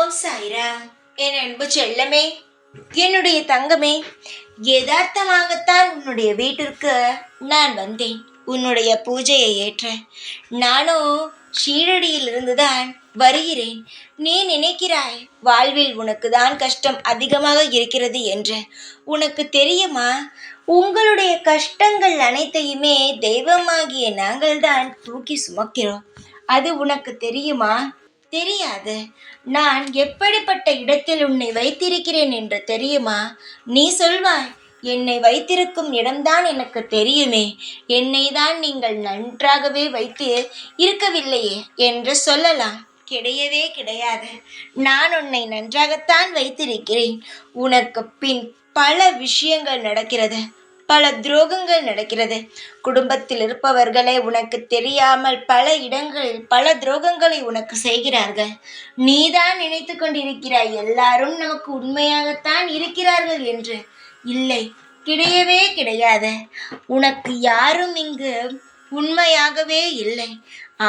ஓம் சாய்ராம். என் அன்பு செல்லமே, என்னுடைய தங்கமே, யதார்த்தமாகத்தான் உன்னுடைய வீட்டிற்கு நான் வந்தேன். உன்னுடைய பூஜையை ஏற்ற நானும் ஷீரடியில் இருந்துதான் வருகிறேன். நீ நினைக்கிறாய் வாழ்வில் உனக்கு தான் கஷ்டம் அதிகமாக இருக்கிறது என்று. உனக்கு தெரியுமா, உங்களுடைய கஷ்டங்கள் அனைத்தையுமே தெய்வமாகிய நாங்கள் தான் தூக்கி சுமக்கிறோம். அது உனக்கு தெரியுமா? தெரியாது. நான் எப்படிப்பட்ட இடத்தில் உன்னை வைத்திருக்கிறேன் என்று தெரியுமா? நீ சொல்வாய், என்னை வைத்திருக்கும் இடம்தான் எனக்கு தெரியுமே, என்னை தான் நீங்கள் நன்றாகவே வைத்து இருக்கவில்லையே என்று சொல்லலாம். கிடையவே கிடையாது. நான் உன்னை நன்றாகத்தான் வைத்திருக்கிறேன். உனக்கு பின் பல விஷயங்கள் நடக்கிறது, பல துரோகங்கள் நடக்கிறது. குடும்பத்தில் இருப்பவர்களே உனக்கு தெரியாமல் பல இடங்களில் பல துரோகங்களை உனக்கு செய்கிறார்கள். நீதான் நினைத்து கொண்டிருக்கிறாய் எல்லாரும் நமக்கு உண்மையாகத்தான் இருக்கிறார்கள் என்று. இல்லை, கிடையவே கிடையாது. உனக்கு யாரும் இங்கு உண்மையாகவே இல்லை.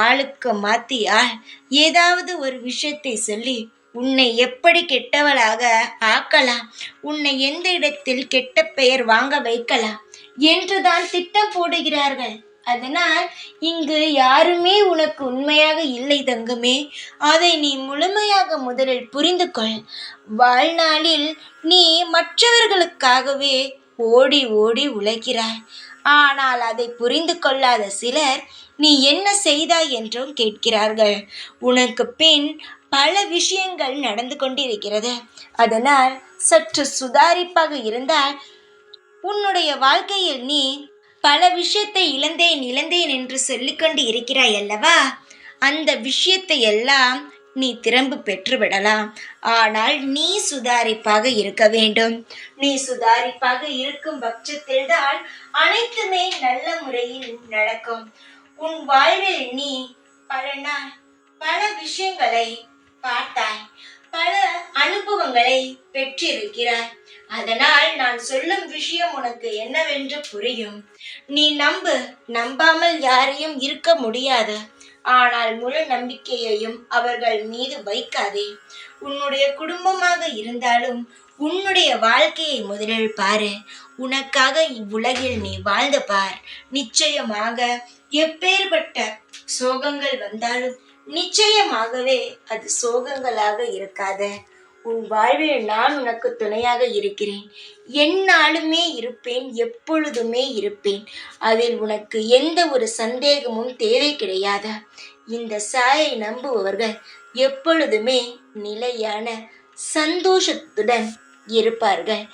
ஆளுக்கு மாத்தி ஆள் ஏதாவது ஒரு விஷயத்தை சொல்லி உன்னை எப்படி கெட்டவளாக ஆக்கலாம், உன்னை எந்த இடத்தில் கெட்ட பெயர் வாங்க வைக்கலாம் என்றுதான் திட்டம் போடுகிறார்கள். அதனால் இங்கு யாருமே உனக்கு உண்மையாக இல்லை தங்கமே. அதை நீ முழுமையாக முதலில் புரிந்து கொள். வாழ்நாளில் நீ மற்றவர்களுக்காகவே ஓடி ஓடி உழைக்கிறாய். ஆனால் அதை புரிந்து கொள்ளாத சிலர் நீ என்ன செய்தாய் என்றும் கேட்கிறார்கள். உனக்கு பின் பல விஷயங்கள் நடந்து கொண்டிருக்கிறது. அதனால் சற்று சுதாரிப்பாக இருந்தால் உன்னுடைய வாழ்க்கையில் நீ பல விஷயத்தை இழந்தேன் என்று சொல்லிக்கொண்டு இருக்கிறாய் அல்லவா? அந்த விஷயத்தை எல்லாம் நீ திரும்ப பெற்றுவிடலாம். ஆனால் நீ சுதாரிப்பாக இருக்க வேண்டும். நீ சுதாரிப்பாக இருக்கும் பட்சத்தில் தான் அனைத்துமே நல்ல முறையில் நடக்கும். உன் வாழ்வில் நீ பல நாள் பல விஷயங்களை பார்த்தாய், பல அனுபவங்களை பெற்றிருக்கிறாய். அதனால் நான் சொல்லும் விஷயம் உனக்கு என்னவென்று புரியும். நீ நம்பு. நம்பாமல் யாரையும் இருக்க முடியாது. ஆனால் முழு நம்பிக்கையையும் அவர்கள் மீது வைக்காதே. உன்னுடைய குடும்பமாக இருந்தாலும் உன்னுடைய வாழ்க்கையை முதலில் பாரு. உனக்காக இவ்வுலகில் நீ வாழ்ந்து பார். நிச்சயமாக எப்பேற்பட்ட சோகங்கள் வந்தாலும் நிச்சயமாகவே அது சோகங்களாக இருக்காது. உன் வாழ்வில் நான் உனக்கு துணையாக இருக்கிறேன். எந்நாளுமே இருப்பேன், எப்பொழுதுமே இருப்பேன். அதில் உனக்கு எந்த ஒரு சந்தேகமும் தேவை கிடையாது. இந்த சாயை நம்புபவர்கள் எப்பொழுதுமே நிலையான சந்தோஷத்துடன் இருப்பார்கள்.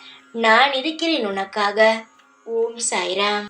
நான் இருக்கிறேன் உனக்காக. ஓம் சாய்ராம்.